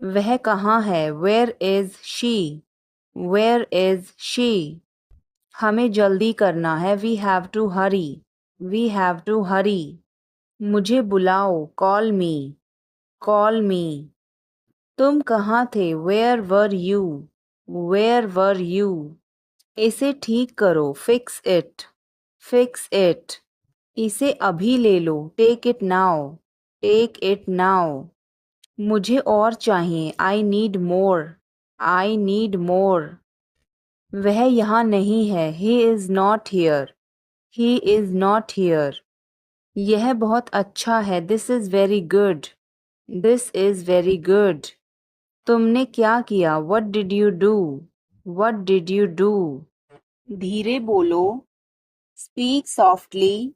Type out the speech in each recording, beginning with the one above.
वह कहाँ है? Where is she? Where is she? हमें जल्दी करना है। We have to hurry. We have to hurry. मुझे बुलाओ। Call me. Call me. तुम कहाँ थे? Where were you? Where were you? इसे ठीक करो। Fix it. Fix it. इसे अभी ले लो। Take it now. Take it now. मुझे और चाहिए। I need more. I need more. वह यहाँ नहीं है। He is not here. He is not here. यह बहुत अच्छा है। This is very good. This is very good. तुमने क्या किया? What did you do? What did you do? धीरे बोलो। Speak softly.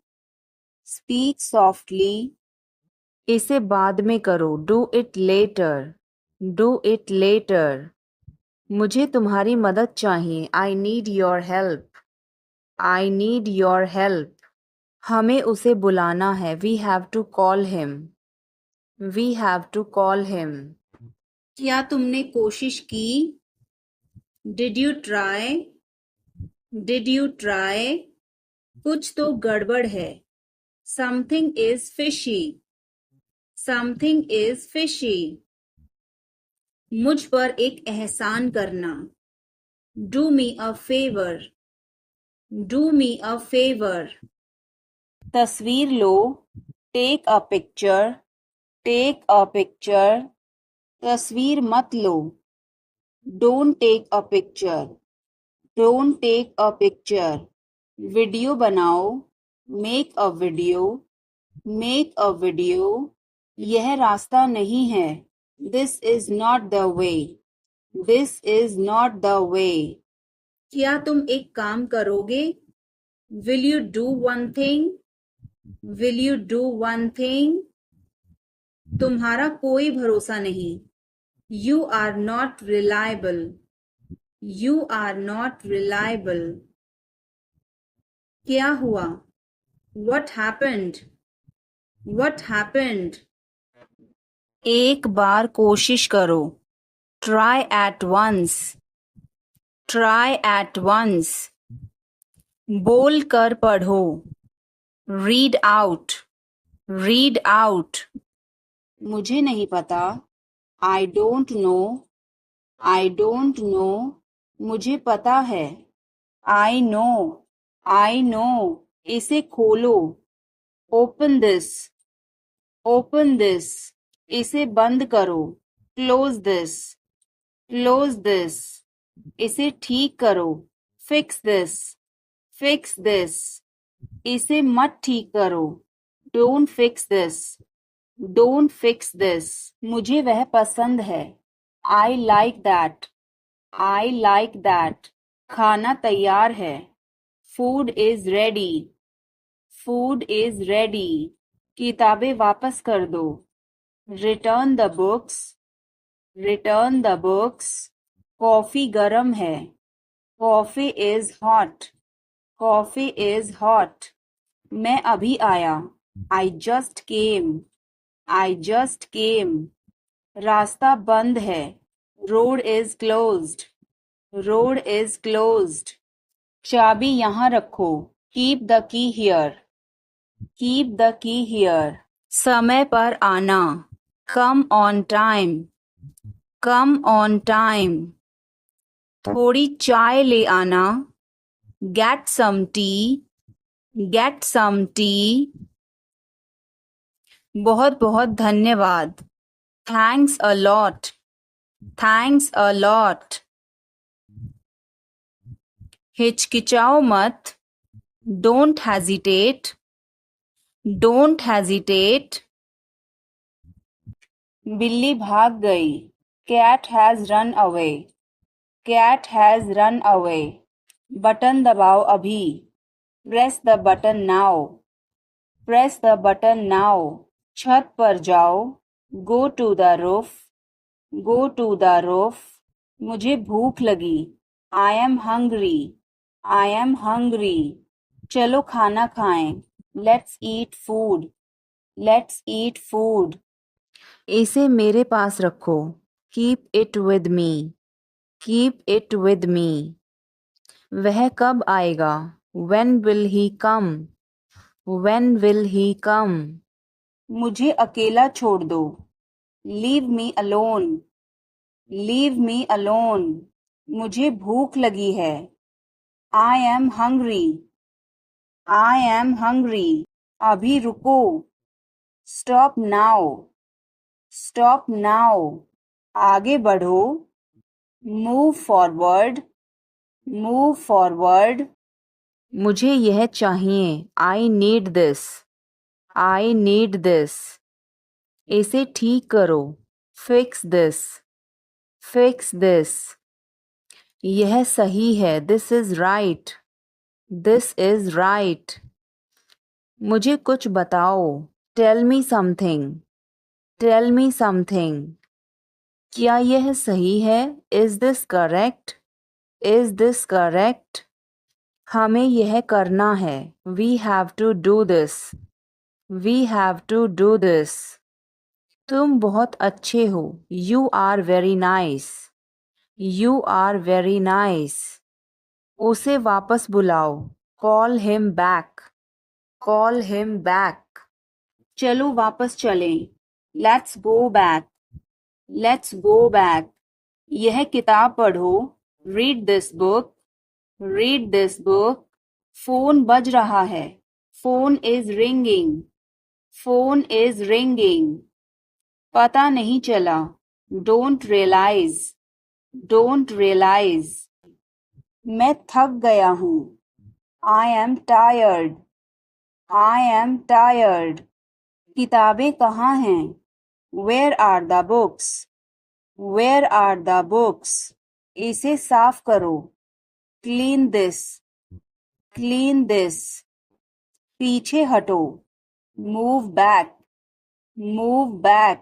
Speak softly. इसे बाद में करो। Do it later. Do it later. मुझे तुम्हारी मदद चाहिए। I need your help. I need your help. हमें उसे बुलाना है। We have to call him. We have to call him. क्या तुमने कोशिश की? Did you try? Did you try? कुछ तो गड़बड़ है। Something is fishy. Something is fishy. मुझ पर एक एहसान करना। Do me a favor. Do me a favor. तस्वीर लो। Take a picture. Take a picture. तस्वीर मत लो। Don't take a picture. Don't take a picture. Video बनाओ। Make a video. Make a video. यह रास्ता नहीं है। This is not the way. This is not the way. क्या तुम एक काम करोगे? Will you do one thing? Will you do one thing? तुम्हारा कोई भरोसा नहीं। You are not reliable. You are not reliable. क्या हुआ? What happened? What happened? एक बार कोशिश करो। Try at once. Try at once. बोल कर पढ़ो। Read out. Read out. मुझे नहीं पता। I don't know. I don't know. मुझे पता है। I know. I know. इसे खोलो। Open this. Open this. इसे बंद करो। Close this. Close this. इसे ठीक करो। Fix this. Fix this. इसे मत ठीक करो। Don't fix this. Don't fix this. मुझे वह पसंद है। I like that. I like that. खाना तैयार है। Food is ready. Food is ready. किताबें वापस कर दो। Return the books. Return the books. Coffee गर्म है। Coffee is hot. Coffee is hot. मैं अभी आया। I just came. I just came. रास्ता बंद है। Road is closed. Road is closed. चाबी यहाँ रखो। Keep the key here. Keep the key here. समय पर आना। Come on time. Come on time. थोड़ी चाय ले आना। Get some tea. Get some tea. बहुत बहुत धन्यवाद। Thanks a lot. Thanks a lot. हिचकिचाओ मत। Don't hesitate. Don't hesitate. बिल्ली भाग गई। Cat has run away. Cat has run away. Button दबाओ अभी। Press the button now. Press the button now. छत पर जाओ। Go to the roof. Go to the roof. मुझे भूख लगी। I am hungry. I am hungry. चलो खाना खाएं। Let's eat food. Let's eat food. इसे मेरे पास रखो। Keep it with me, keep it with मी। वह कब आएगा? When will he come? When will he come? मुझे अकेला छोड़ दो। Leave me alone. Leave me alone. मुझे भूख लगी है। I am hungry. I am hungry. अभी रुको। Stop now. Stop now. आगे बढ़ो। Move forward. Move forward. मुझे यह चाहिए। I need this. I need this. इसे ठीक करो। Fix this. Fix this. यह सही है। This is right. This is right. मुझे कुछ बताओ। Tell me something. Tell me something. क्या यह सही है? Is this correct? Is this correct? हमें यह करना है। We have to do this. We have to do this. तुम बहुत अच्छे हो। You are very nice. You are very nice. उसे वापस बुलाओ। Call him back. Call him back. चलो वापस चलें। Let's go back. Let's go back. यह किताब पढ़ो। Read this book. Read this book. Phone बज रहा है। Phone is ringing. Phone is ringing. पता नहीं चला। Don't realize. Don't realize. मैं थक गया हूँ। I am tired. I am tired. किताबें कहाँ हैं? Where are the books? Where are the books? इसे साफ करो। Clean this. Clean this. पीछे हटो। Move back. Move back.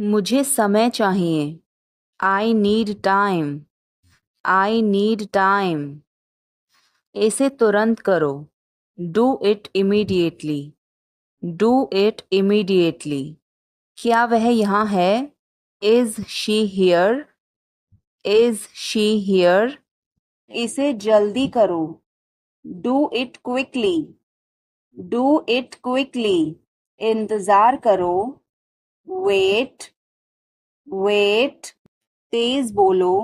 मुझे समय चाहिए। I need time. I need time. इसे तुरंत करो। Do it immediately. Do it immediately. क्या वह यहाँ है? Is she here? Is she here? इसे जल्दी करो। Do it quickly. Do it quickly. इंतज़ार करो। Wait. Wait. तेज बोलो।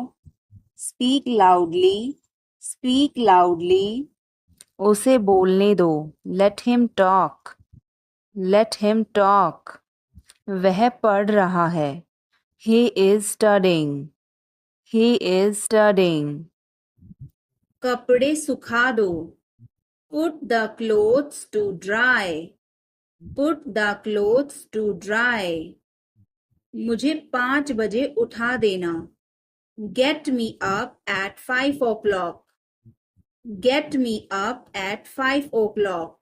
Speak loudly. Speak loudly. उसे बोलने दो। Let him talk. Let him talk. वह पढ़ रहा है। He is studying. He is studying. कपड़े सुखा दो। Put the clothes to dry. Put the clothes to dry. मुझे 5 बजे उठा देना। Get me up at 5 o'clock. Get me up at 5 o'clock.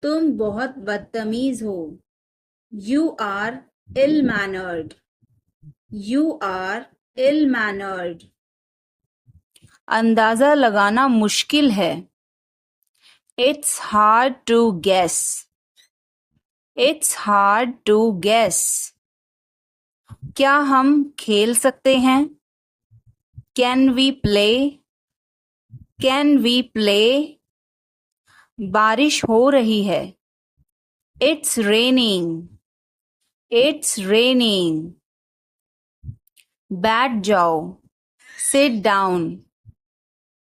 तुम बहुत बदतमीज हो। You are ill-mannered. You are ill-mannered. अंदाज़ा लगाना मुश्किल है। It's hard to guess. It's hard to guess. क्या हम खेल सकते हैं? Can we play? Can we play? बारिश हो रही है। It's raining. It's raining. बैठ जाओ। Sit down.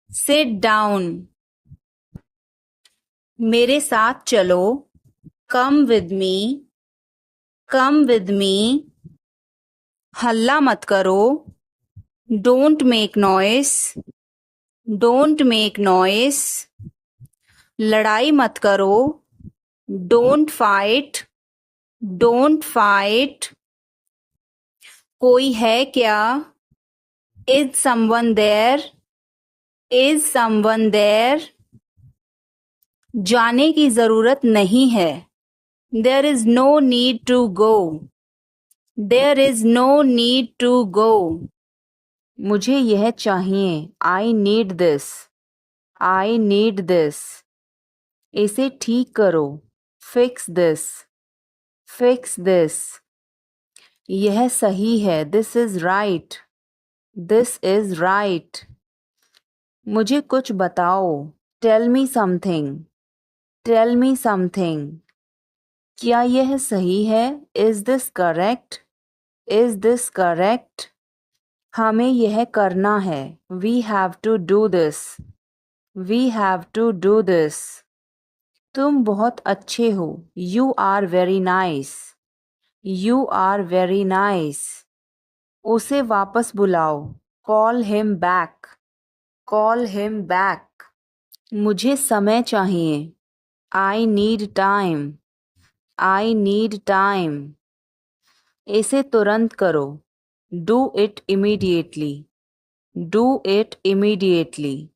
Sit down. मेरे साथ चलो। Come with me. Come with me. हल्ला मत करो। Don't make noise. Don't make noise. लड़ाई मत करो। Don't fight. Don't fight. कोई है क्या? Is someone there? Is someone there? जाने की जरूरत नहीं है। There is no need to go. There is no need to go. मुझे यह चाहिए। I need this. I need this. इसे ठीक करो। Fix this. Fix this. यह सही है. This is right. This is right. मुझे कुछ बताओ. Tell me something. Tell me something. क्या यह सही है? Is this correct? Is this correct? हमें यह करना है. We have to do this. We have to do this. तुम बहुत अच्छे हो. You are very nice. You are very nice. उसे वापस बुलाओ. Call him back. Call him back. मुझे समय चाहिए. I need time. I need time. इसे तुरंत करो. Do it immediately. Do it immediately.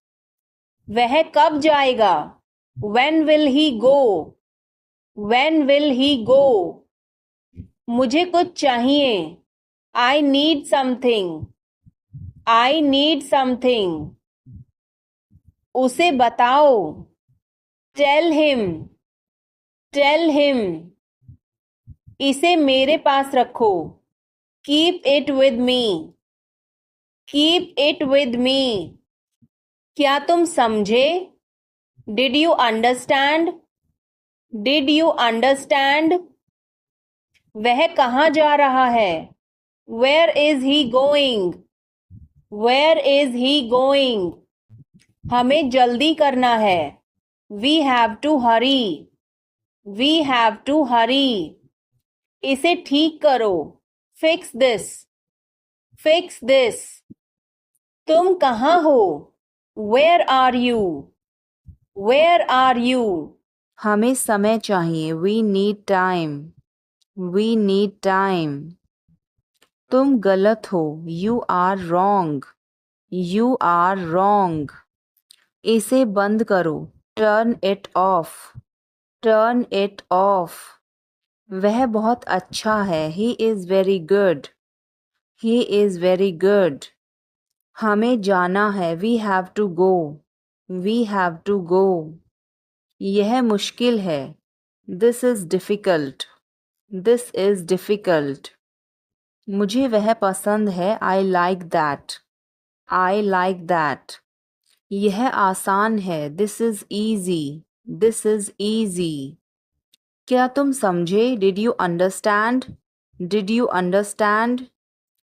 वह कब जाएगा? When will he go? When will he go? मुझे कुछ चाहिए. I need something. I need something. उसे बताओ. Tell him. Tell him. इसे मेरे पास रखो. Keep it with me. Keep it with me. क्या तुम समझे? Did you understand? Did you understand? वह कहाँ जा रहा है? Where is he going? Where is he going? हमें जल्दी करना है. We have to hurry. We have to hurry. इसे ठीक करो. Fix this. Fix this. तुम कहाँ हो? Where are you? Where are you? हमें समय चाहिए. We need time. We need time. तुम गलत हो. You are wrong. You are wrong. इसे बंद करो. Turn it off. Turn it off. वह बहुत अच्छा है. He is very good. He is very good. हमें जाना है. We have to go. We have to go. यह मुश्किल है. This is difficult. This is difficult. मुझे वह पसंद है. I like that. I like that. यह आसान है. This is easy. This is easy. क्या तुम समझे? Did you understand? Did you understand?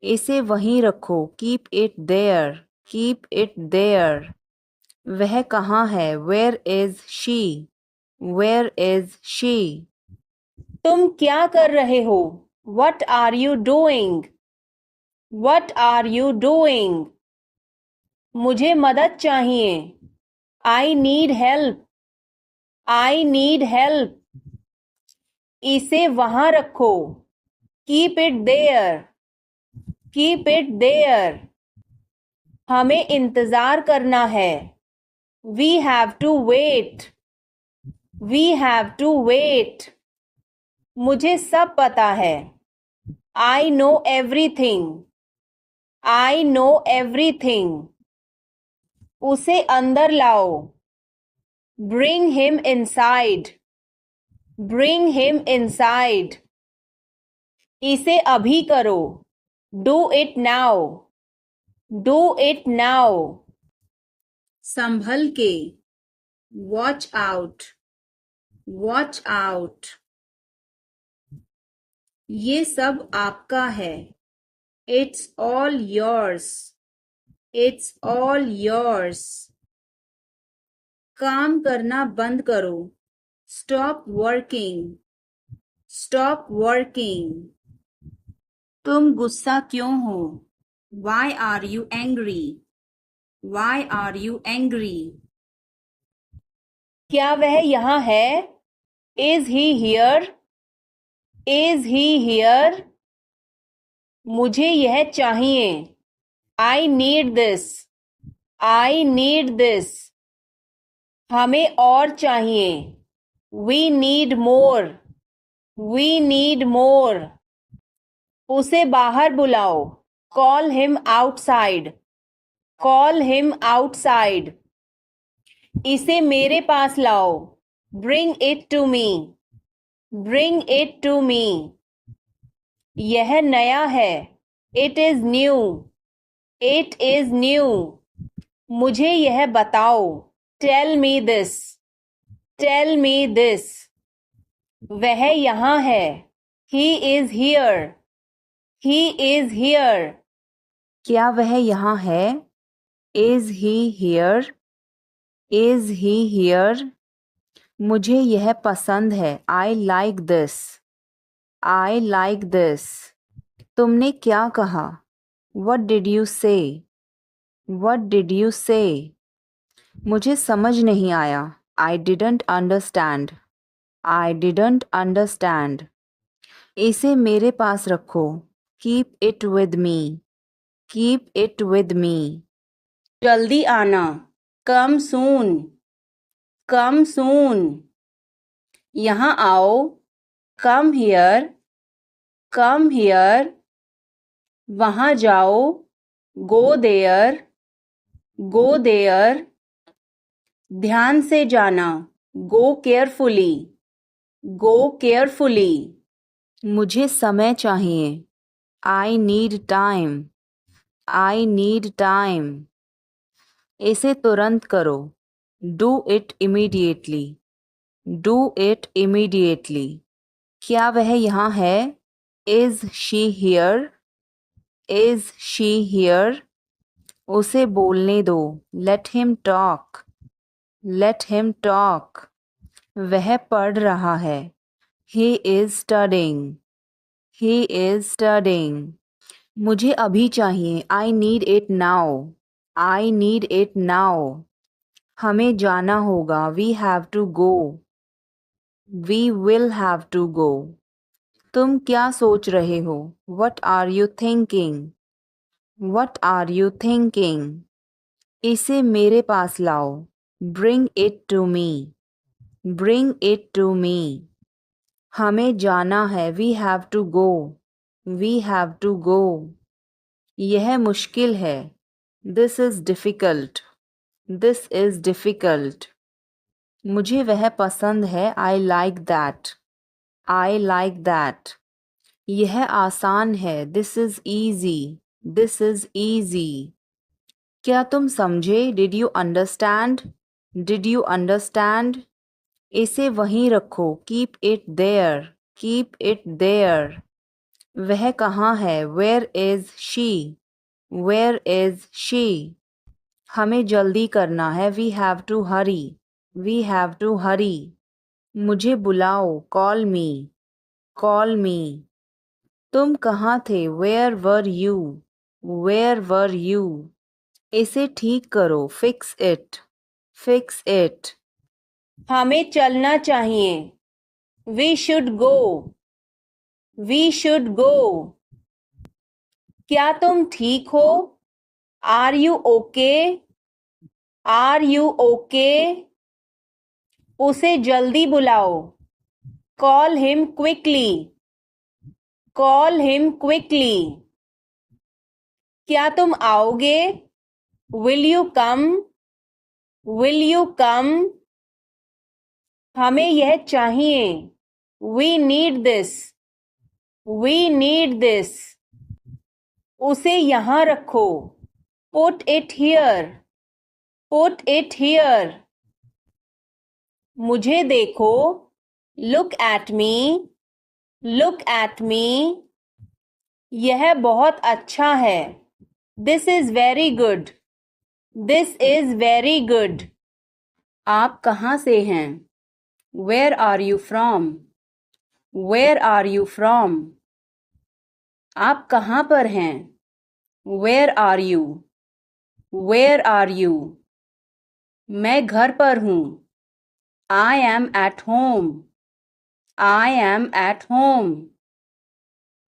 इसे वहीं रखो. Keep it there. Keep it there. वह कहाँ है? Where is she? Where is she? तुम क्या कर रहे हो? What are you doing? What are you doing? मुझे मदद चाहिए. I need help. I need help. इसे वहाँ रखो. Keep it there. Keep it there. हमें इंतज़ार करना है. We have to wait. We have to wait. मुझे सब पता है. I know everything. I know everything. उसे अंदर लाओ. Bring him inside. Bring him inside. इसे अभी करो. Do it now. Do it now. संभल के. Watch out. Watch out. ये सब आपका है. It's all yours. It's all yours. काम करना बंद करो. Stop working. Stop working. तुम गुस्सा क्यों हो? Why are you angry? Why are you angry? क्या वह यहाँ है? Is he here? Is he here? मुझे यह चाहिए. I need this. I need this. हमें और चाहिए. We need more. We need more. उसे बाहर बुलाओ. Call him outside. Call him outside. इसे मेरे पास लाओ. Bring it to me. Bring it to me. यह नया है। It is new. It is new. मुझे यह बताओ। Tell me this. Tell me this. वह यहाँ है। He is here. He is here. क्या वह यहाँ है? Is he here? Is he here? मुझे यह पसंद है। I like this. I like this. तुमने क्या कहा? What did you say? What did you say? मुझे समझ नहीं आया। I didn't understand. I didn't understand. इसे मेरे पास रखो। Keep it with me. Keep it with me. जल्दी आना। Come soon. Come soon. यहाँ आओ। Come here. Come here. वहाँ जाओ। Go there. Go there. ध्यान से जाना। Go carefully. Go carefully. मुझे समय चाहिए। I need time. I need time. इसे तुरंत करो। Do it immediately. Do it immediately. क्या वह यहाँ है? Is she here? Is she here? उसे बोलने दो। Let him talk. Late him talk. वह पढ़ रहा है। He is studying. He is studying. मुझे अभी चाहिए। I need it now. I need it now. हमें जाना होगा। We have to go. We will have to go. तुम क्या सोच रहे हो? What are you thinking? What are you thinking? इसे मेरे पास लाओ। Bring it to me. Bring it to me. हमें जाना है। We have to go. We have to go. यह मुश्किल है। This is difficult. This is difficult. मुझे वह पसंद है। I like that. I like that. यह आसान है। This is easy. This is easy. क्या तुम समझे? Did you understand? Did you understand? इसे वहीं रखो। Keep it there. Keep it there. वह कहाँ है? Where is she? Where is she? हमें जल्दी करना है। We have to hurry. We have to hurry. मुझे बुलाओ। Call me. Call me. तुम कहाँ थे? Where were you? Where were you? इसे ठीक करो। Fix it. Fix it. हमें चलना चाहिए। We should go. We should go. क्या तुम ठीक हो? Are you okay? Are you okay? उसे जल्दी बुलाओ। Call him quickly. Call him quickly. क्या तुम आओगे? Will you come? Will you come? हमें यह चाहिए। We need this. We need this. उसे यहाँ रखो। Put it here. Put it here. मुझे देखो। Look at me. Look at me. यह बहुत अच्छा है। This is very good. This is very good. आप कहाँ से हैं? Where are you from? Where are you from? आप कहाँ पर हैं? Where are you? Where are you? मैं घर पर हूँ। I am at home. I am at home.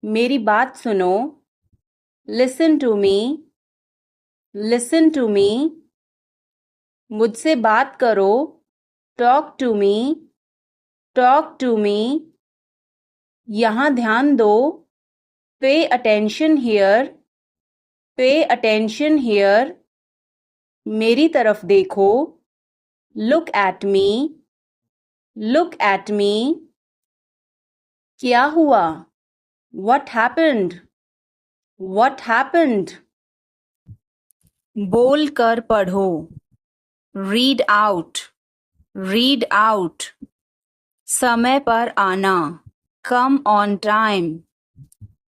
मेरी बात सुनो। Listen to me. Listen to me. मुझसे बात करो। Talk to me. Talk to me. यहाँ ध्यान दो। Pay attention here. Pay attention here. मेरी तरफ देखो। Look at me. Look at me. क्या हुआ? What happened? What happened? बोल कर पढ़ो. Read out. Read out. समय पर आना. Come on time.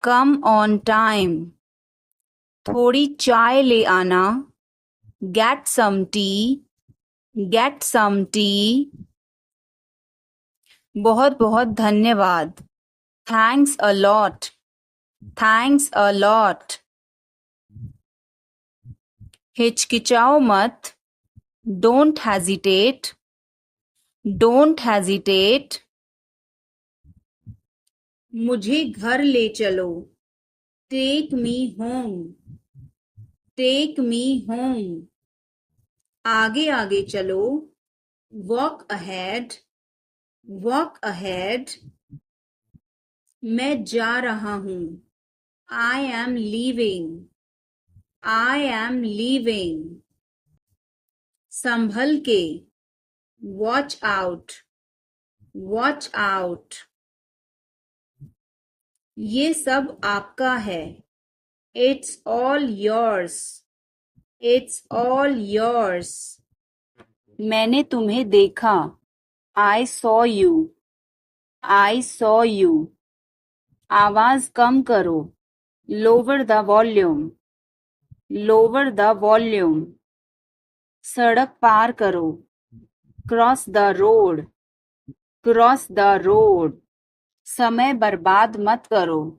Come on time. थोड़ी चाय ले आना. Get some tea. Get some tea. बहुत बहुत धन्यवाद. Thanks a lot. Thanks a lot. हिचकिचाओ मत. Don't hesitate. Don't hesitate. मुझे घर ले चलो. Take me home. Take me home. आगे आगे चलो. Walk ahead. Walk ahead. मैं जा रहा हूँ. I am leaving. I am leaving. संभल के. Watch out. Watch out. ये सब आपका है. It's all yours. It's all yours. मैंने तुम्हें देखा. I saw you. I saw you. आवाज कम करो. Lower the volume. Lower the volume. सड़क पार करो. Cross the road. Cross the road. समय बर्बाद मत करो.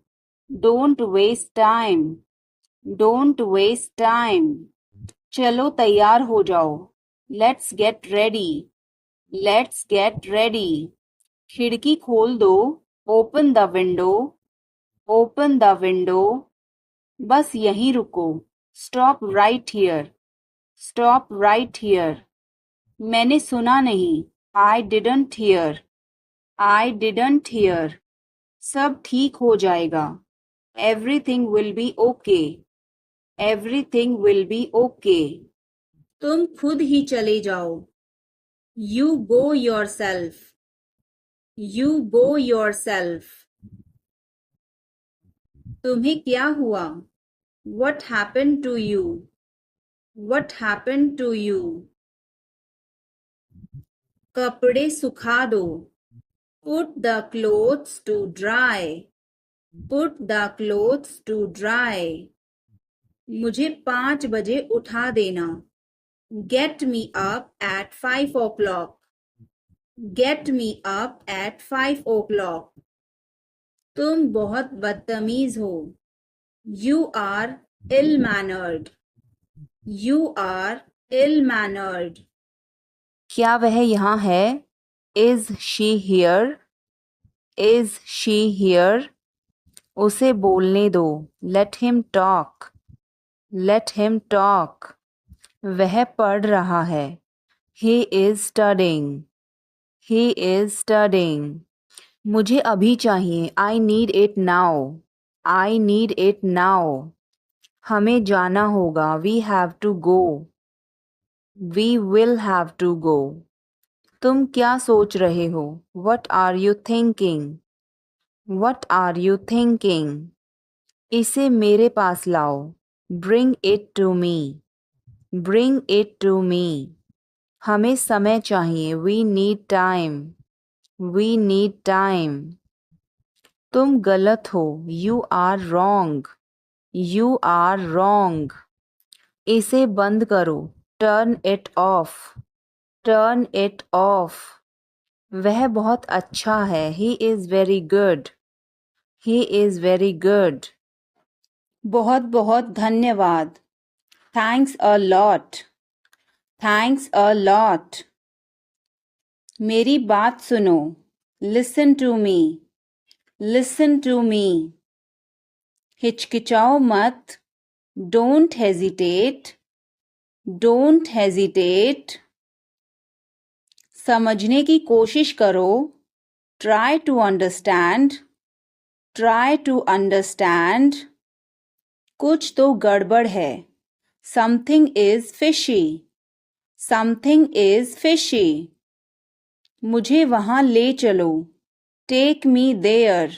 Don't waste time. Don't waste time. चलो तैयार हो जाओ. Let's get ready. Let's get ready. खिड़की खोल दो. Open the window. Open the window. बस यहीं रुको. Stop right here. Stop right here. मैंने सुना नहीं. I didn't hear. I didn't hear. सब ठीक हो जाएगा. Everything will be okay. Everything will be okay. तुम खुद ही चले जाओ. You go yourself. You go yourself. तुम्हें क्या हुआ? What happened to you? What happened to you? कपड़े सुखा दो. Put the clothes to dry. Put the clothes to dry. मुझे 5 बजे उठा देना. Get me up at 5 o'clock. Get me up at 5 o'clock. तुम बहुत बदतमीज हो. You are ill-mannered. You are ill-mannered. क्या वह यहाँ है? Is she here? Is she here? उसे बोलने दो. Let him talk. Let him talk. वह पढ़ रहा है. He is studying. He is studying. मुझे अभी चाहिए. I need it now. I need it now. हमें जाना होगा. We have to go. We will have to go. तुम क्या सोच रहे हो? What are you thinking? What are you thinking? इसे मेरे पास लाओ. Bring it to me. Bring it to me. हमें समय चाहिए. We need time. We need time. तुम गलत हो. You are wrong. You are wrong. इसे बंद करो. Turn it off. Turn it off. वह बहुत अच्छा है. He is very good. He is very good. बहुत बहुत धन्यवाद. Thanks a lot. Thanks a lot. मेरी बात सुनो. Listen to me. Listen to me. हिचकिचाओ मत. Don't hesitate. Don't hesitate. समझने की कोशिश करो. Try to understand. Try to understand. कुछ तो गड़बड़ है. Something is fishy. Something is fishy. मुझे वहाँ ले चलो. Take me there.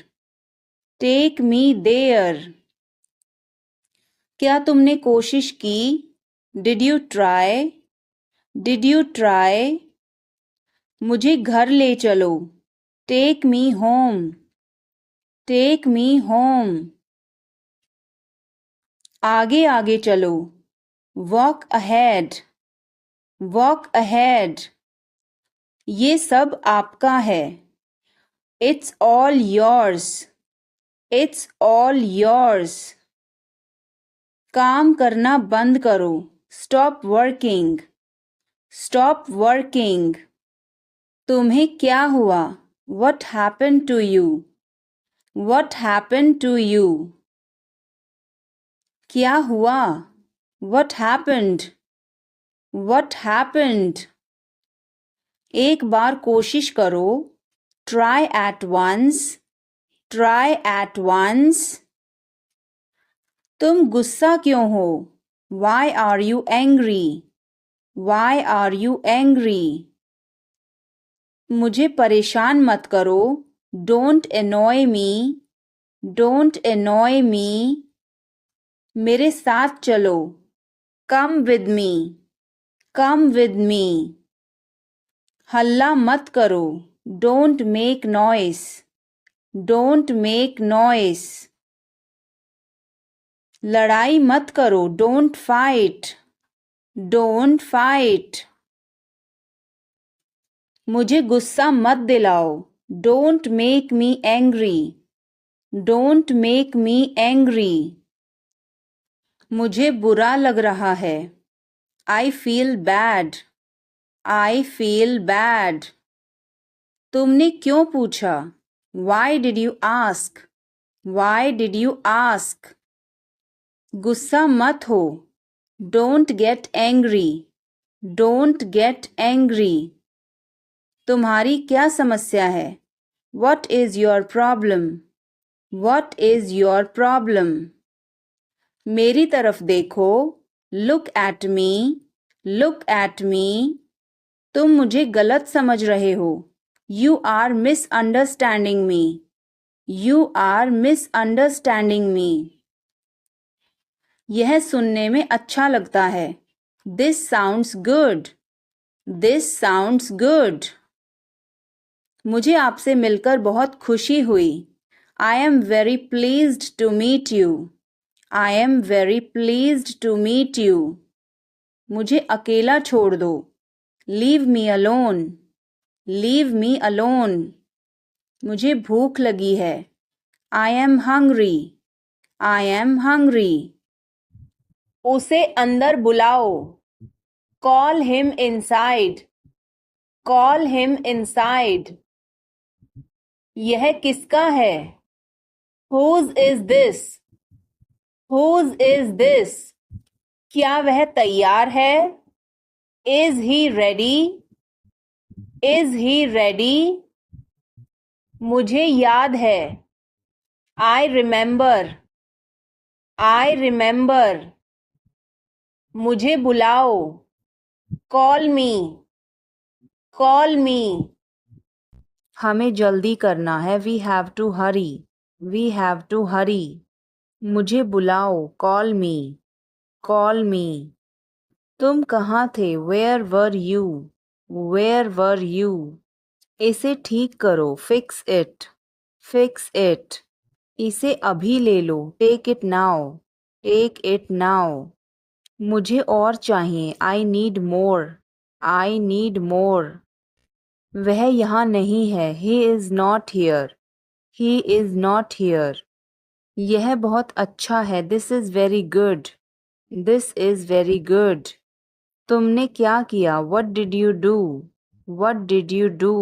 Take me there. क्या तुमने कोशिश की? Did you try? Did you try? मुझे घर ले चलो। Take me home. Take me home. आगे आगे चलो। Walk ahead. Walk ahead. ये सब आपका है। It's all yours. It's all yours. काम करना बंद करो। Stop working. Stop working. तुम्हें क्या हुआ? What happened to you? What happened to you? क्या हुआ? What happened? What happened? एक बार कोशिश करो। Try at once. Try at once. तुम गुस्सा क्यों हो? Why are you angry? Why are you angry? मुझे परेशान मत करो। Don't annoy me. Don't annoy me. मेरे साथ चलो। Come with me. Come with me. हल्ला मत करो। Don't make noise. Don't make noise. लड़ाई मत करो। Don't fight. Don't fight. मुझे गुस्सा मत दिलाओ। Don't make me angry. Don't make me angry. मुझे बुरा लग रहा है। I feel bad. I feel bad. तुमने क्यों पूछा? Why did you ask? Why did you ask? गुस्सा मत हो। Don't get angry. Don't get angry. तुम्हारी क्या समस्या है? What is your problem? What is your problem? मेरी तरफ देखो। Look at me. Look at me. तुम मुझे गलत समझ रहे हो। You are misunderstanding me. You are misunderstanding me. यह सुनने में अच्छा लगता है। This sounds good. This sounds good. मुझे आपसे मिलकर बहुत खुशी हुई। I am very pleased to meet you. I am very pleased to meet you. मुझे अकेला छोड़ दो। Leave me alone. Leave me alone. मुझे भूख लगी है। I am hungry. I am hungry. उसे अंदर बुलाओ। Call him inside. Call him inside. यह किसका है? Whose is this? Whose is this? क्या वह तैयार है? Is he ready? Is he ready? मुझे याद है। I remember. I remember. मुझे बुलाओ। Call me. Call me. हमें जल्दी करना है। We have to hurry. We have to hurry. मुझे बुलाओ। Call me. Call me. तुम कहाँ थे? Where were you? Where were you? इसे ठीक करो। Fix it. Fix it. इसे अभी ले लो। Take it now. Take it now. मुझे और चाहिए। I need more. I need more. वह यहाँ नहीं है। He is not here. He is not here. यह बहुत अच्छा है। This is very good. This is very good. तुमने क्या किया? What did you do? What did you do?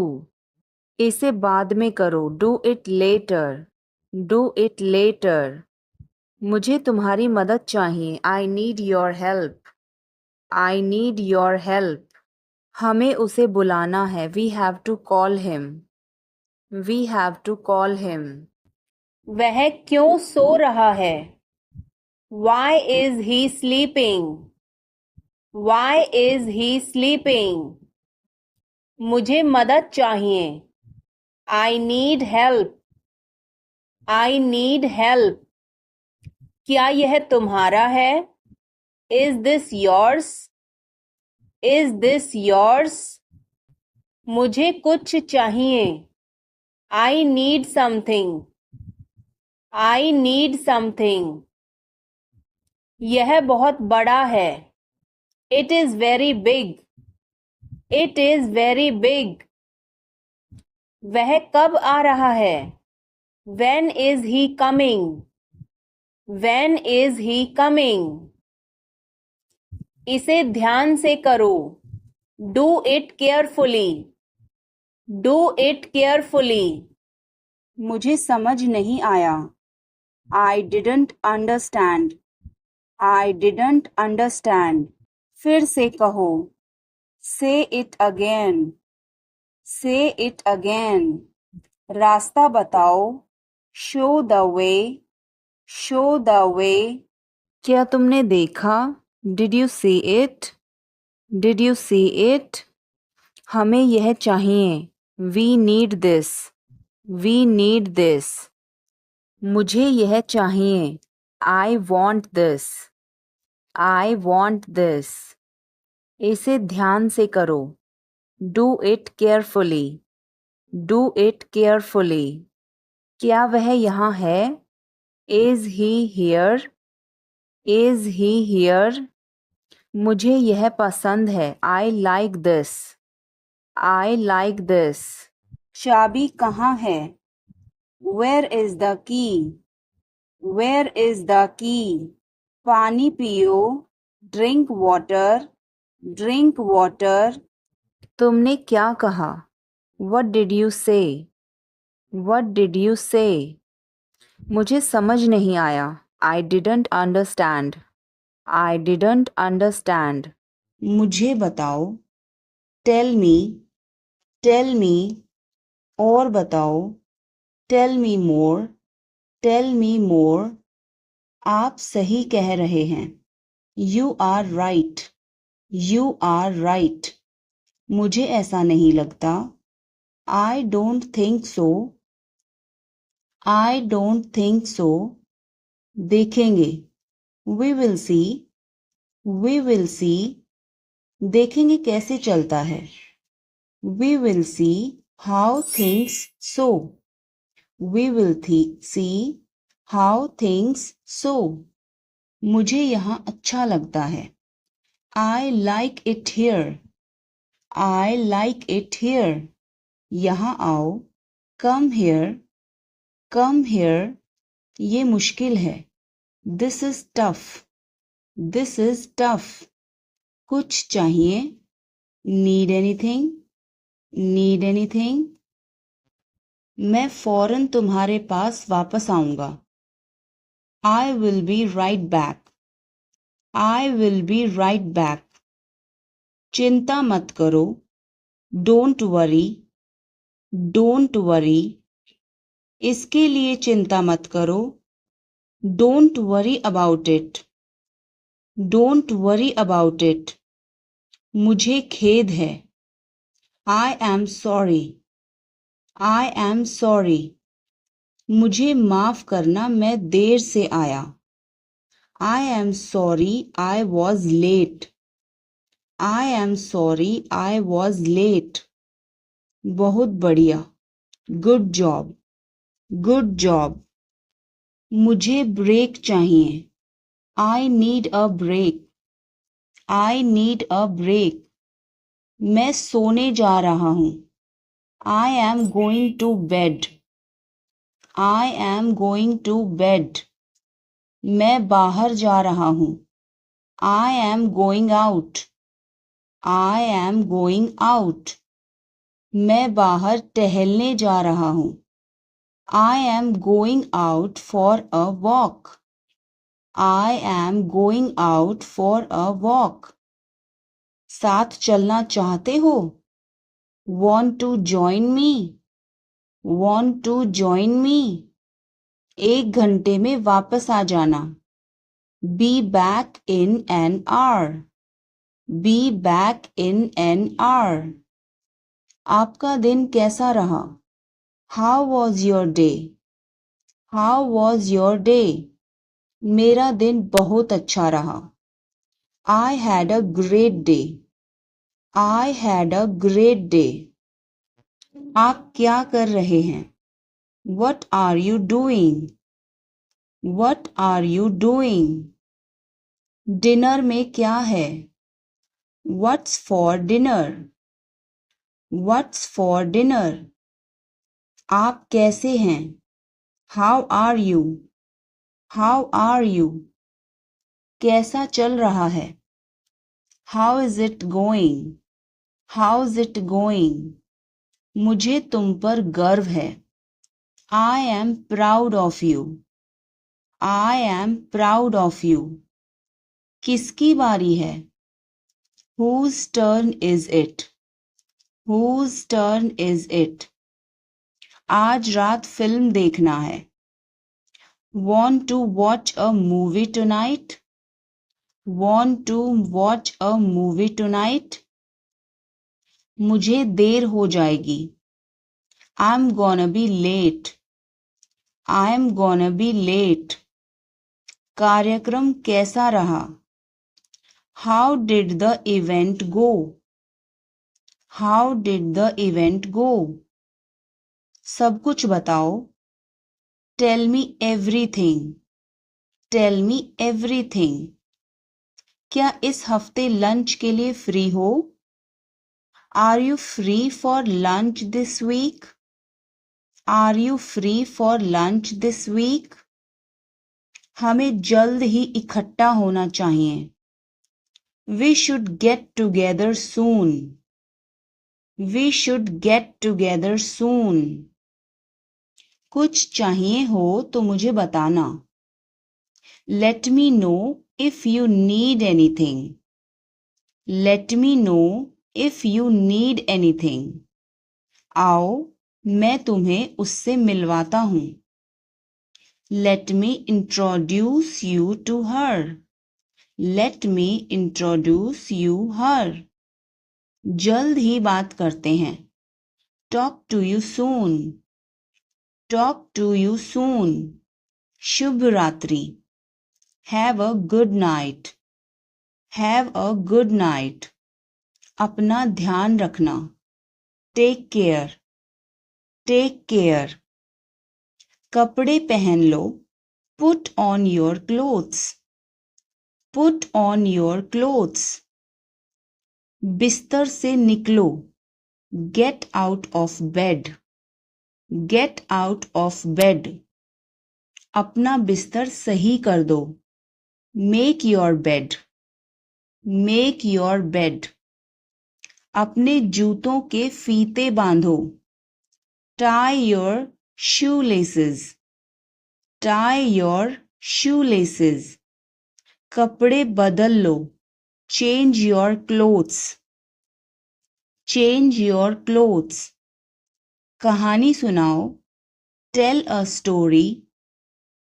इसे बाद में करो। Do it later. Do it later. मुझे तुम्हारी मदद चाहिए। I need your help. I need your help. हमें उसे बुलाना है। We have to call him. We have to call him. वह क्यों सो रहा है? Why is he sleeping? Why is he sleeping? मुझे मदद चाहिए। I need help. I need help. क्या यह तुम्हारा है? Is this yours? Is this yours? मुझे कुछ चाहिए. I need something. I need something. यह बहुत बड़ा है. It is very big. It is very big. वह कब आ रहा है? When is he coming? When is he coming? इसे ध्यान से करो. Do it carefully. Do it carefully. मुझे समझ नहीं आया. I didn't understand. I didn't understand. फिर से कहो. Say it again. Say it again. रास्ता बताओ. Show the way. Show the way. क्या तुमने देखा? Did you see it? Did you see it? हमें यह चाहिए. We need this. We need this. मुझे यह चाहिए. I want this. I want this. इसे ध्यान से करो. Do it carefully. Do it carefully. क्या वह यहाँ है? Is he here? Is he here? मुझे यह पसंद है. I like this. I like this. चाबी कहाँ है? Where is the key? Where is the key? पानी पियो. Drink water. Drink water. तुमने क्या कहा? What did you say? What did you say? मुझे समझ नहीं आया. I didn't understand. I didn't understand. मुझे बताओ. Tell me. Tell me. और बताओ. Tell me more. Tell me more. आप सही कह रहे हैं. You are right. You are right. मुझे ऐसा नहीं लगता. I don't think so. I don't think so. देखेंगे. We will see. We will see. देखेंगे कैसे चलता है. We will see how things so. We will see how things so. मुझे यहाँ अच्छा लगता है. I like it here. I like it here. यहाँ आओ. Come here. Come here. ये मुश्किल है. This is tough. This is tough. कुछ चाहिए. Need anything? Need anything? मैं फौरन तुम्हारे पास वापस आऊंगा. I will be right back. I will be right back. चिंता मत करो. Don't worry. Don't worry. इसके लिए चिंता मत करो. Don't worry about it. Don't worry about it. मुझे खेद है. I am sorry. I am sorry. मुझे माफ करना मैं देर से आया. I am sorry I was late. I am sorry I was late. बहुत बढ़िया. Good job. Good job. मुझे ब्रेक चाहिए. I need a break. I need a break. मैं सोने जा रहा हूँ. I am going to bed. I am going to bed. मैं बाहर जा रहा हूँ. I am going out. I am going out. मैं बाहर टहलने जा रहा हूँ. I am going out for a walk. I am going out for a walk. साथ चलना चाहते हो? Want to join me? Want to join me? 1 घंटे में वापस आ जाना. Be back in an hour. Be back in an hour. आपका दिन कैसा रहा? How was your day? How was your day? मेरा दिन बहुत अच्छा रहा। I had a great day. I had a great day. आप क्या कर रहे हैं? What are you doing? What are you doing? Dinner में क्या है? What's for dinner? What's for dinner? आप कैसे हैं? How are you? How are you? कैसा चल रहा है? How is it going? How is it going? मुझे तुम पर गर्व है। I am proud of you. I am proud of you. किसकी बारी है? Whose turn is it? Whose turn is it? आज रात फिल्म देखना है। Want to watch a movie tonight? Want to watch a movie tonight? मुझे देर हो जाएगी। I'm gonna be late. I'm gonna be late. कार्यक्रम कैसा रहा? How did the event go? How did the event go? सब कुछ बताओ। Tell me everything. Tell me everything. क्या इस हफ्ते लंच के लिए फ्री हो? Are you free for lunch this week? Are you free for lunch this week? हमें जल्द ही इकट्ठा होना चाहिए। We should get together soon. We should get together soon. कुछ चाहिए हो तो मुझे बताना। Let me know if you need anything. Let me know if you need anything. आओ मैं तुम्हें उससे मिलवाता हूँ। Let me introduce you to her. Let me introduce you her. जल्द ही बात करते हैं। Talk to you soon. Talk to you soon. शुभ रात्रि। Have a good night. Have a good night. अपना ध्यान रखना। Take care. Take care. कपड़े पहन लो। Put on your clothes. Put on your clothes. बिस्तर से निकलो। Get out of bed. Get out of bed. अपना बिस्तर सही कर दो। Make your bed. Make your bed. अपने जूतों के फीते बांधो। Tie your shoelaces. Tie your shoelaces. कपड़े बदल लो। Change your clothes. Change your clothes. कहानी सुनाओ। Tell a story.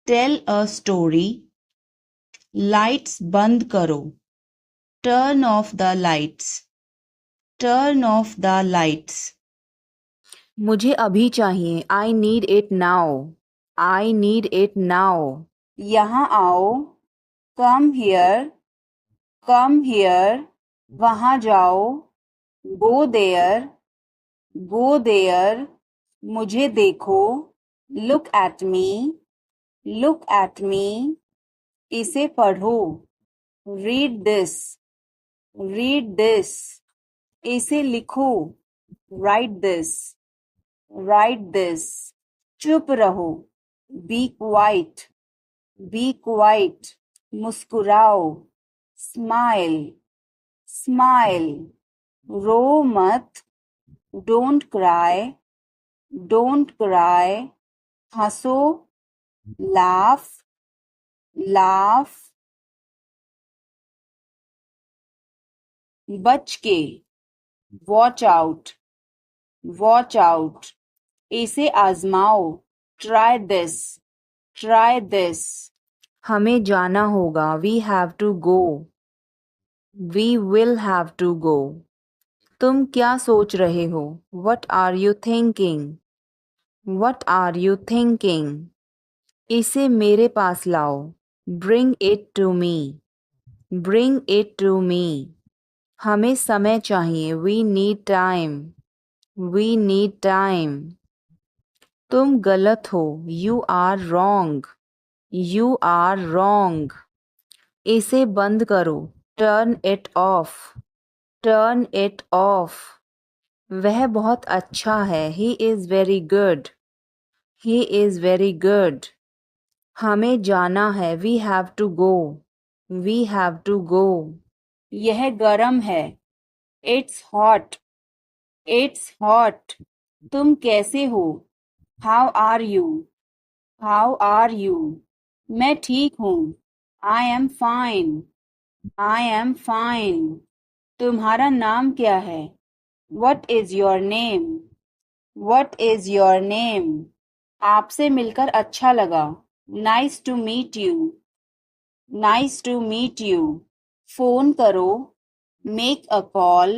Tell a story. Lights बंद करो। Turn off the lights. Turn off the lights. मुझे अभी चाहिए। I need it now. I need it now. यहाँ आओ। Come here. Come here. वहाँ जाओ। Go there. Go there. मुझे देखो। Look at me. Look at me. इसे पढ़ो। Read this. Read this. इसे लिखो। Write this. Write this. चुप रहो। Be quiet. Be quiet. मुस्कुराओ। Smile. Smile. रो मत। Don't cry. Don't cry. हंसो। Laugh. Laugh. बच के। Watch out. Watch out. इसे आजमाओ। Try this. Try this. हमें जाना होगा। We have to go. We will have to go. तुम क्या सोच रहे हो? What are you thinking? What are you thinking? इसे मेरे पास लाओ। Bring it to me. Bring it to me. हमें समय चाहिए। We need time. We need time. तुम गलत हो। You are wrong. You are wrong. इसे बंद करो। Turn it off. Turn it off. वह बहुत अच्छा है। He is very good. He is very good. हमें जाना है। We have to go. We have to go. यह गरम है। It's hot. It's hot. तुम कैसे हो? How are you? How are you? मैं ठीक हूँ। I am fine. I am fine. तुम्हारा नाम क्या है? What is your name? What is your name? आपसे मिलकर अच्छा लगा। Nice to meet you. Nice to meet you. Phone करो। Make a call.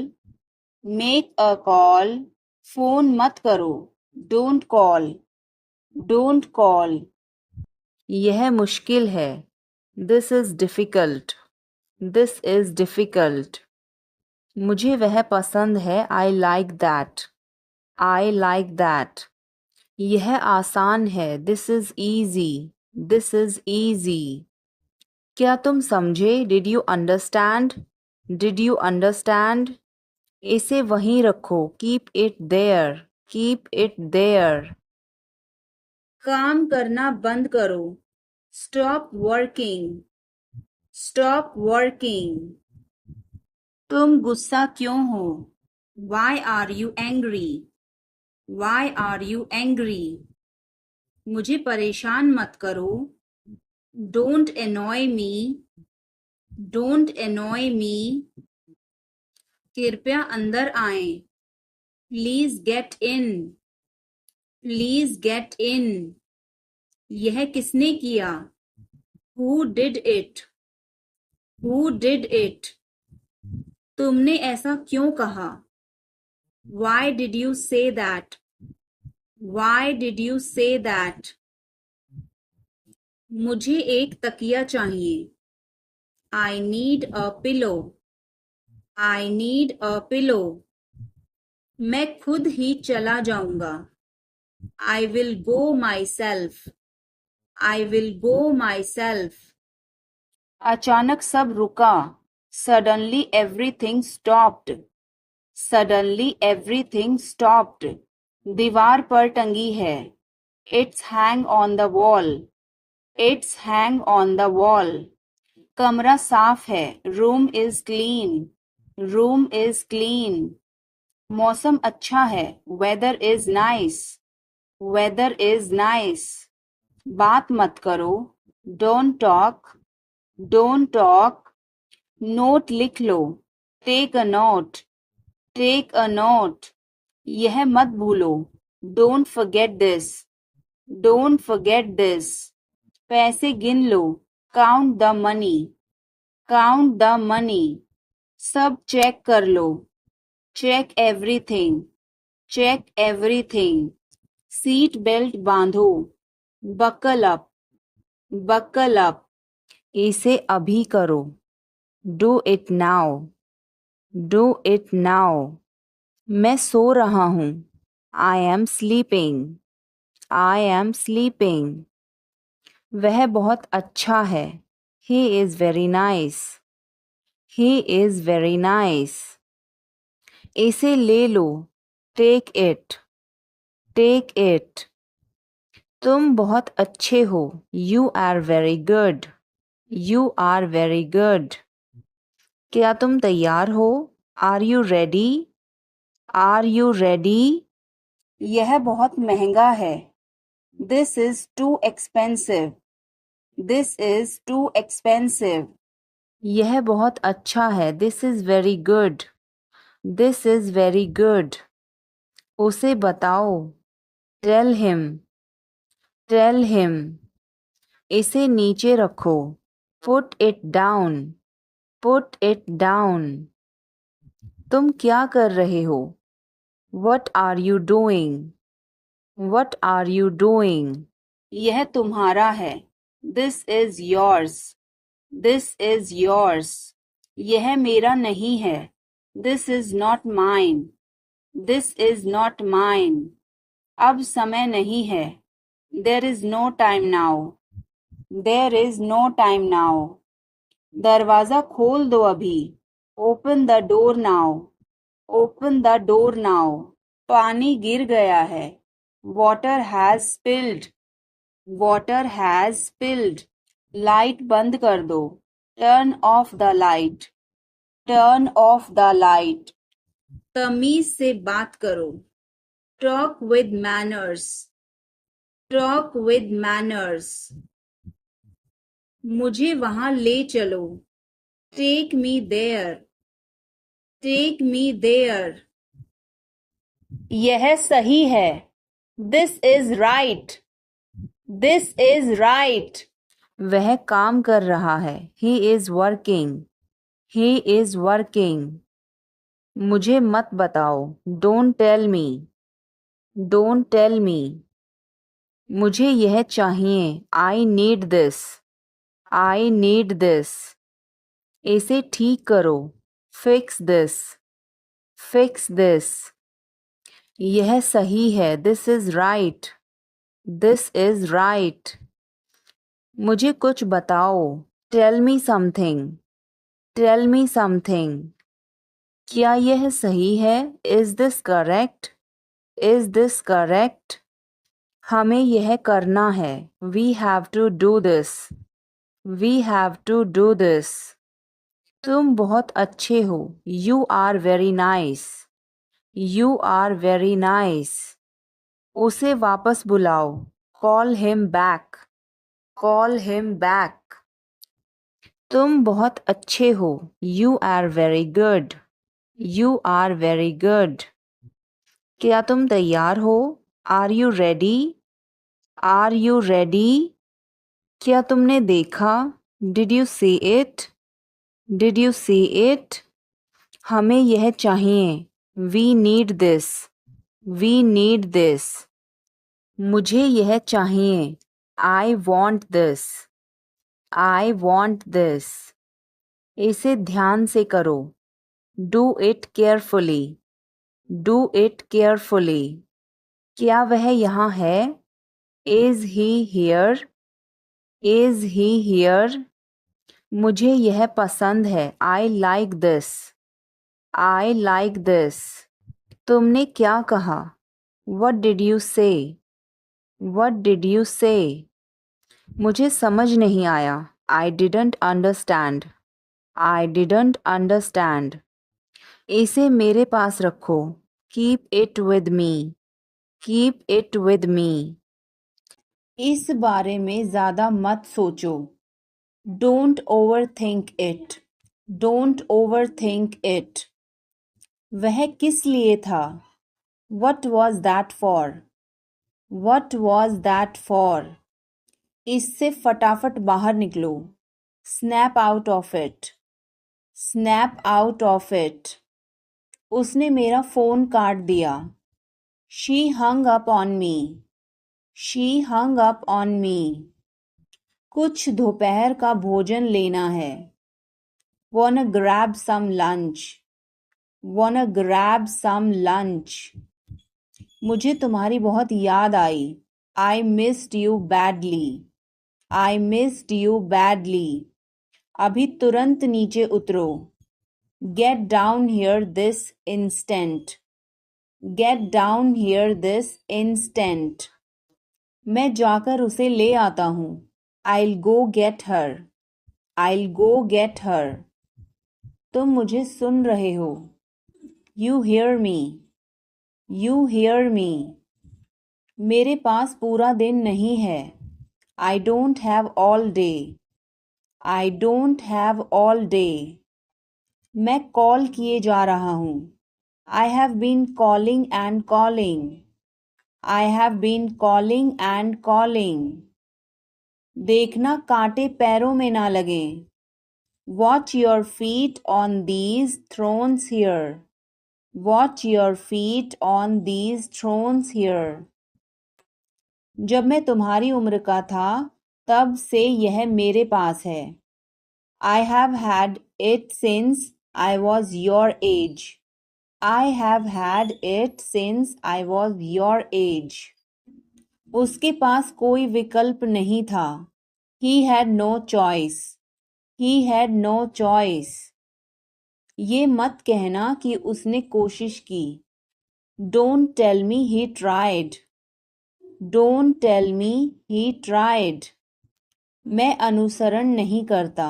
Make a call. Phone मत करो। Don't call. Don't call. यह मुश्किल है। This is difficult. This is difficult. मुझे वह पसंद है। I like that. I like that. यह आसान है। This is easy. This is easy. क्या तुम समझे? Did you understand? Did you understand? इसे वहीं रखो। Keep it there. Keep it there. काम करना बंद करो। Stop working. Stop working. तुम गुस्सा क्यों हो? Why are you angry? Why are you angry? मुझे परेशान मत करो। Don't annoy me. Don't annoy me. कृपया अंदर आएं। Please get in. Please get in. यह किसने किया? Who did it? Who did it? तुमने ऐसा क्यों कहा? Why did you say that? Why did you say that? मुझे एक तकिया चाहिए। I need a pillow. I need a pillow. मैं खुद ही चला जाऊंगा। I will go myself. I will go myself. अचानक सब रुका। Suddenly everything stopped. Suddenly everything stopped. दीवार पर टंगी है। It's hang on the wall. It's hang on the wall. कमरा साफ है। Room is clean. Room is clean. मौसम अच्छा है। Weather is nice. Weather is nice. बात मत करो। Don't talk. Don't talk. Note लिख लो। Take a note. Take a note. यह मत भूलो। Don't forget this. Don't forget this. पैसे गिन लो। Count the money. Count the money. सब चेक कर लो। Check everything. Check everything. Seat belt बांधो। Buckle up. Buckle up. इसे अभी करो। Do it now. Do it now. मैं सो रहा हूँ। I am sleeping. I am sleeping. वह बहुत अच्छा है। He is very nice. He is very nice. इसे ले लो। Take it. Take it. तुम बहुत अच्छे हो। You are very good. You are very good. क्या तुम तैयार हो? Are you ready? Are you ready? यह बहुत महंगा है। This is too expensive. This is too expensive. यह बहुत अच्छा है। This is very good. This is very good. उसे बताओ। Tell him. Tell him. इसे नीचे रखो। Put it down. Put it down. तुम क्या कर रहे हो? What are you doing? What are you doing? यह तुम्हारा है. This is yours. This is yours. यह मेरा नहीं है. This is not mine. This is not mine. अब समय नहीं है. There is no time now. There is no time now. दरवाजा खोल दो अभी. Open the door now. Open the door now. पानी गिर गया है. Water has spilled. Water has spilled. Light बंद कर दो. Turn off the light. Turn off the light. तमीज से बात करो. Talk with manners. Talk with manners. मुझे वहां ले चलो. Take me there. Take me there. यह सही है. This is right. This is right. वह काम कर रहा है. He is working. He is working. मुझे मत बताओ. Don't tell me. Don't tell me. मुझे यह चाहिए. I need this. I need this. इसे ठीक करो. Fix this. Fix this. यह सही है. This is right. This is right. मुझे कुछ बताओ. Tell me something. Tell me something. क्या यह सही है? Is this correct? Is this correct? हमें यह करना है. We have to do this. We have to do this. तुम बहुत अच्छे हो. You are very nice. You are very nice. उसे वापस बुलाओ. Call him back. Call him back. तुम बहुत अच्छे हो. You are very good. You are very good. क्या तुम तैयार हो? Are you ready? Are you ready? क्या तुमने देखा? Did you see it? Did you see it? हमें यह चाहिए. We need this. We need this. मुझे यह चाहिए. I want this. I want this. इसे ध्यान से करो. Do it carefully. Do it carefully. क्या वह यहाँ है? Is he here? Is he here? मुझे यह पसंद है. I like this. I like this. तुमने क्या कहा? What did you say? What did you say? मुझे समझ नहीं आया. I didn't understand. I didn't understand. इसे मेरे पास रखो. Keep it with me. Keep it with me. इस बारे में ज़्यादा मत सोचो. Don't overthink it. Don't overthink it. वह किस लिए था? What was that for? What was that for? इससे फटाफट बाहर निकलो. Snap out of it. Snap out of it. उसने मेरा फ़ोन काट दिया. She hung up on me. She hung up on me. कुछ दोपहर का भोजन लेना है. Wanna grab some lunch. Wanna grab some lunch. मुझे तुम्हारी बहुत याद आई. I missed you badly. I missed you badly. अभी तुरंत नीचे उतरो. Get down here this instant. Get down here this instant. मैं जाकर उसे ले आता हूँ. I'll go get her. I'll go get her. तुम मुझे सुन रहे हो. You hear me. You hear me. मेरे पास पूरा दिन नहीं है. I don't have all day. I don't have all day. मैं कॉल किए जा रहा हूँ. I have been calling and calling. I have been calling and calling. देखना कांटे पैरों में ना लगें. Watch your feet on these thrones here. Watch your feet on these thrones here. जब मैं तुम्हारी उम्र का था तब से यह मेरे पास है। I have had it since I was your age. I have had it since I was your age. उसके पास कोई विकल्प नहीं था। He had no choice. He had no choice. ये मत कहना कि उसने कोशिश की। Don't tell me he tried. Don't tell me he tried. मैं अनुसरण नहीं करता।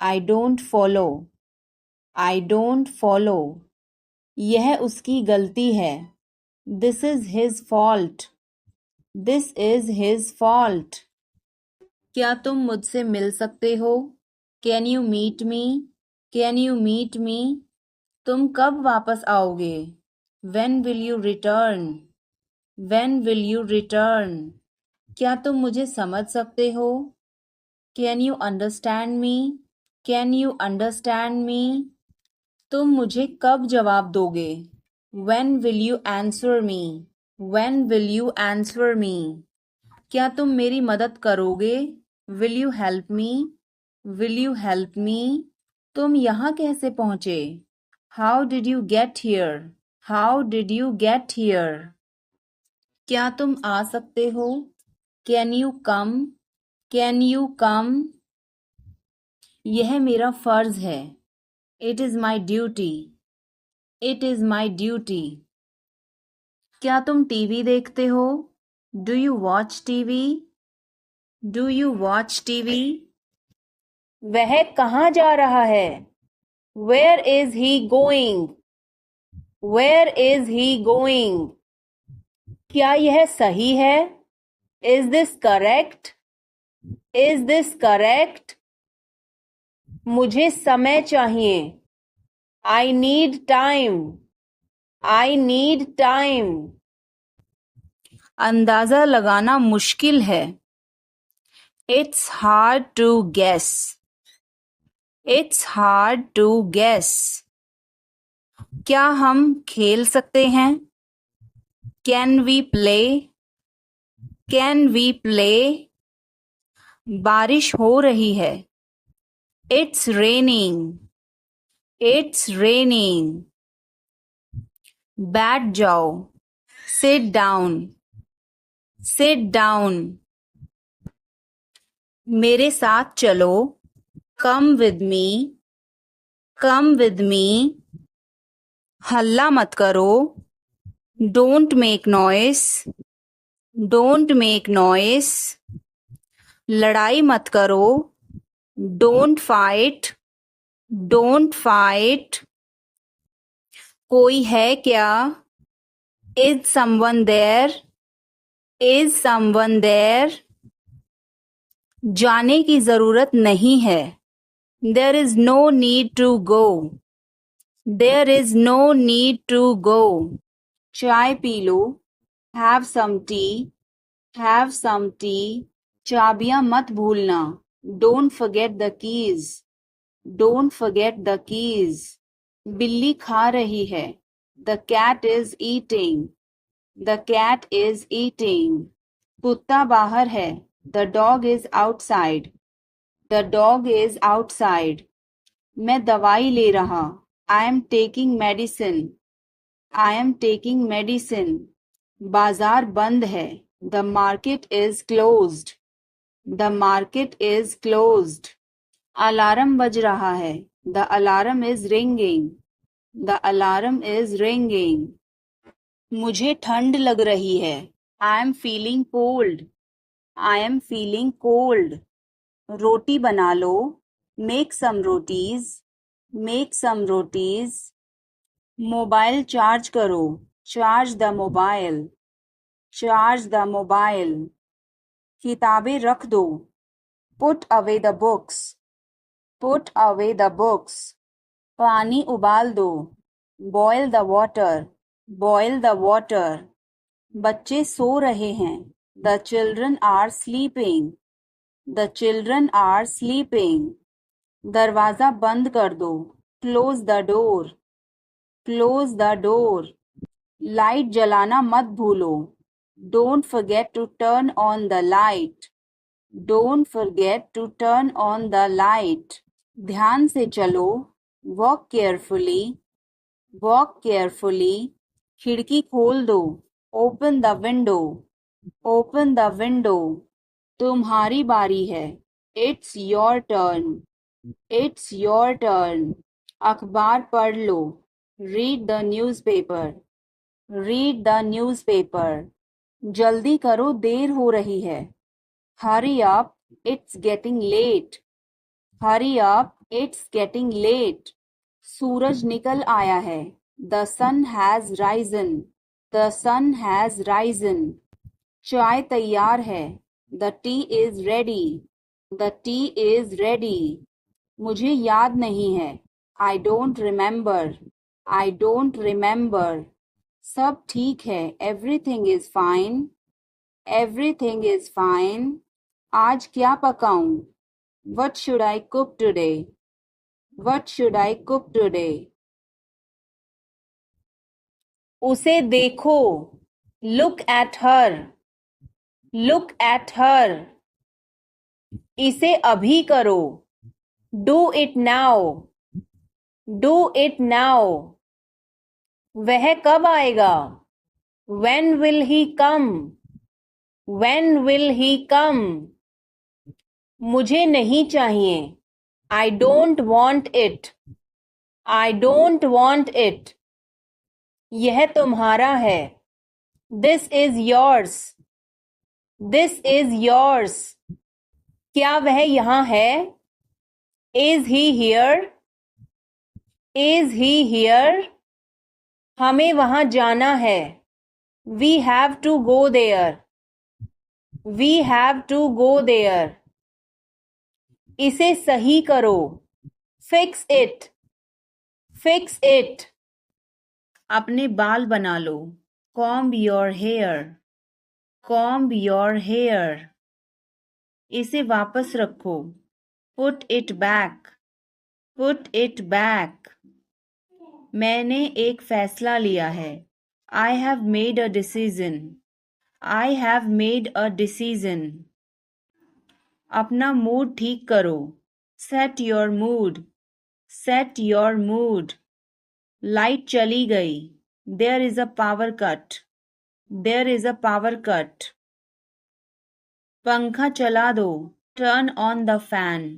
I don't follow. I don't follow. यह उसकी गलती है। This is his fault. This is his fault. क्या तुम मुझसे मिल सकते हो? Can you meet me? Can you meet me? तुम कब वापस आओगे? When will you return? When will you return? क्या तुम मुझे समझ सकते हो? Can you understand me? Can you understand me? तुम मुझे कब जवाब दोगे? When will you answer me? When will you answer me? क्या तुम मेरी मदद करोगे? Will you help me? Will you help me? तुम यहाँ कैसे पहुँचे? How did you get here? How did you get here? क्या तुम आ सकते हो? Can you come? Can you come? यह मेरा फर्ज है। It is my duty. It is my duty. क्या तुम टीवी देखते हो? Do you watch TV? Do you watch TV? वह कहाँ जा रहा है? Where is he going? Where is he going? क्या यह सही है? Is this correct? Is this correct? मुझे समय चाहिए। I need time. I need time. अंदाजा लगाना मुश्किल है। It's hard to guess. It's hard to guess. क्या हम खेल सकते हैं? Can we play? Can we play? बारिश हो रही है। It's raining. It's raining. बैठ जाओ। Sit down. Sit down. मेरे साथ चलो। Come with me. Come with me. हल्ला मत करो। Don't make noise. Don't make noise. लड़ाई मत करो। Don't fight. Don't fight. कोई है क्या? Is someone there? Is someone there? जाने की जरूरत नहीं है। There is no need to go. There is no need to go. चाय P low. Have some tea. Have some tea. चाबियां मत भूलना। Don't forget the keys. Don't forget the keys. बिल्ली खा रही है। The cat is eating. The cat is eating. कुत्ता बाहर है। The dog is outside. The dog is outside. मैं दवाई ले रहा। I am taking medicine. I am taking medicine. बाजार बंद है। The market is closed. The market is closed. Alarm बज रहा है। The alarm is ringing. The alarm is ringing. मुझे ठंड लग रही है। I am feeling cold. I am feeling cold. रोटी बना लो। Make some rotis. Make some rotis. Mobile charge करो। Charge the mobile. Charge the mobile. किताबें रख दो। Put away the books. Put away the books. पानी उबाल दो। Boil the water. Boil the water. बच्चे सो रहे हैं। The children are sleeping. The children are sleeping. दरवाजा बंद कर दो। Close the door. Close the door. Light जलाना मत भूलो। Don't forget to turn on the light. Don't forget to turn on the light. ध्यान से चलो. Walk carefully. Walk carefully. खिड़की खोल दो. Open the window. Open the window. तुम्हारी बारी है. It's your turn. It's your turn. अखबार पढ़ लो. Read the newspaper. Read the newspaper. जल्दी करो, देर हो रही है. Hurry up, it's getting late. Hurry up, it's getting late. सूरज निकल आया है. The sun has risen. The sun has risen. चाय तैयार है. The tea is ready. The tea is ready. मुझे याद नहीं है. I don't remember. I don't remember. सब ठीक है. Everything is fine. Everything is fine. आज क्या पकाऊं? What should I cook today? What should I cook today? उसे देखो. Look at her. Look at her. इसे अभी करो. Do it now. Do it now. वह कब आएगा? When will he come? When will he come? मुझे नहीं चाहिए. I don't want it. I don't want it. यह तुम्हारा है. This is yours. This is yours. क्या वह यहाँ है? Is he here? Is he here? हमें वहाँ जाना है. We have to go there. We have to go there. इसे सही करो. Fix it. Fix it. अपने बाल बना लो. Comb your hair. Comb your hair. इसे वापस रखो. Put it back. Put it back. मैंने एक फैसला लिया है. I have made a decision. I have made a decision. अपना मूड ठीक करो. Set your mood. Set your mood. Light चली गई. There is a power cut. There is a power cut. पंखा चला दो. Turn on the fan.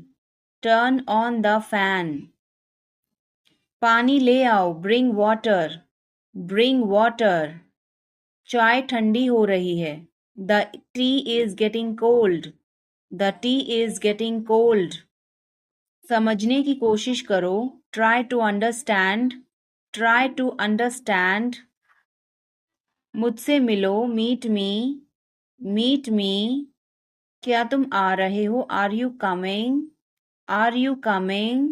Turn on the fan. पानी ले आओ. Bring water. Bring water. चाय ठंडी हो रही है. The tea is getting cold. The tea is getting cold. समझने की कोशिश करो. Try to understand. Try to understand. मुझसे मिलो. Meet me. Meet me. क्या तुम आ रहे हो? Are you coming? Are you coming?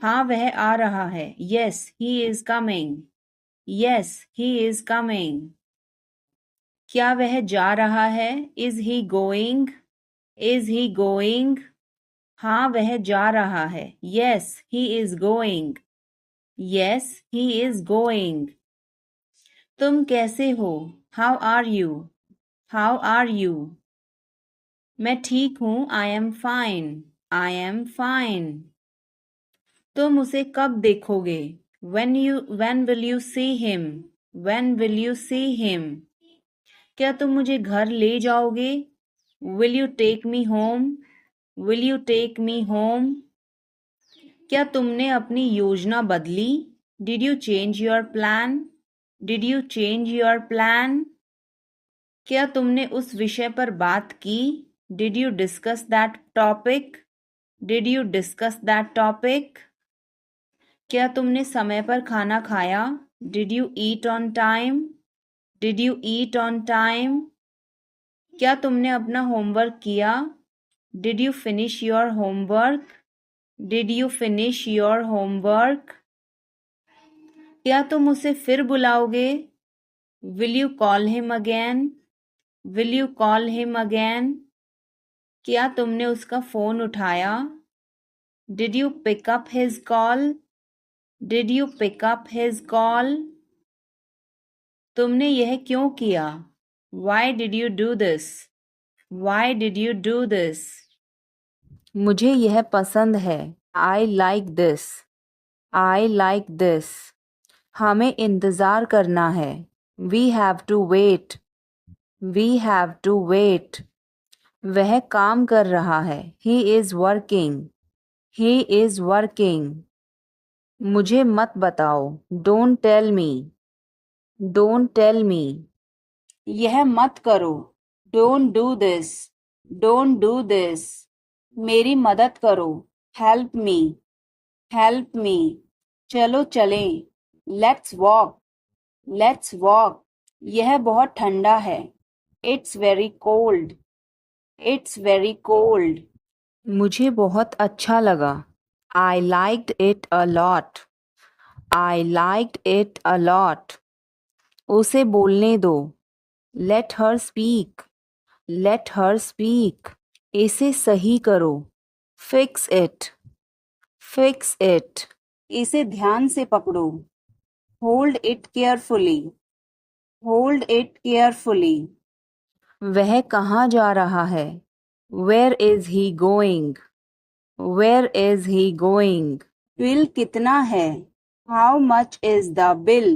हाँ, वह आ रहा है. Yes, he is coming. Yes, he is coming. क्या वह जा रहा है? Is he going? Is he going? हाँ, वह जा रहा है. Yes, he is going. Yes, he is going. तुम कैसे हो? How are you? How are you? मैं ठीक हूँ. I am fine. I am fine. तुम उसे कब देखोगे? When will you see him? When will you see him? क्या तुम मुझे घर ले जाओगे? Will you take me home? Will you take me home? क्या तुमने अपनी योजना बदली? Did you change your plan? Did you change your plan? क्या तुमने उस विषय पर बात की? Did you discuss that topic? Did you discuss that topic? क्या तुमने समय पर खाना खाया? Did you eat on time? Did you eat on time? क्या तुमने अपना होमवर्क किया? Did you finish your homework? Did you finish your homework? क्या तुम उसे फिर बुलाओगे? Will you call him again? Will you call him again? क्या तुमने उसका फोन उठाया? Did you pick up his call? Did you pick up his call? तुमने यह क्यों किया? Why did you do this? Why did you do this? मुझे यह पसंद है. I like this. I like this. हमें इंतज़ार करना है. We have to wait. We have to wait. वह काम कर रहा है. He is working. He is working. मुझे मत बताओ. Don't tell me. Don't tell me. यह मत करो. Don't do this. Don't do this. मेरी मदद करो. Help me. Help me. चलो चलें. Let's walk. Let's walk. यह बहुत ठंडा है. It's very cold. It's very cold. मुझे बहुत अच्छा लगा. I liked it a lot. I liked it a lot. उसे बोलने दो. Let her speak. Let her speak. इसे सही करो. Fix it. Fix it. इसे ध्यान से पकड़ो. Hold it carefully. Hold it carefully. वह कहाँ जा रहा है? Where is he going? Where is he going? Bill कितना है? How much is the bill?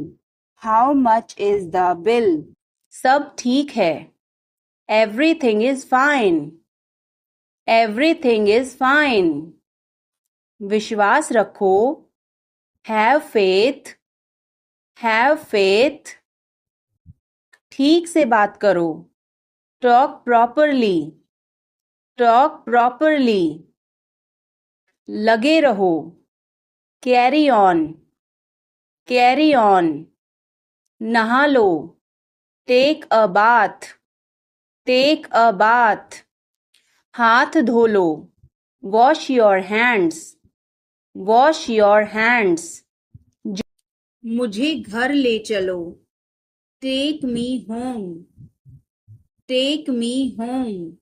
How much is the bill? सब ठीक है. Everything is fine. Everything is fine. विश्वास रखो. Have faith. Have faith. ठीक से बात करो. Talk properly. Talk properly. लगे रहो. Carry on. Carry on. नहा लो. Take a bath. Take a bath. हाथ धो लो. Wash your hands. Wash your hands. मुझे घर ले चलो. Take me home. Take me home.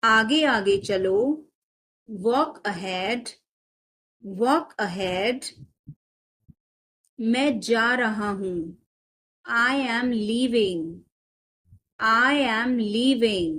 आगे आगे चलो. Walk ahead. Walk ahead. मैं जा रहा हूँ. I am leaving. I am leaving.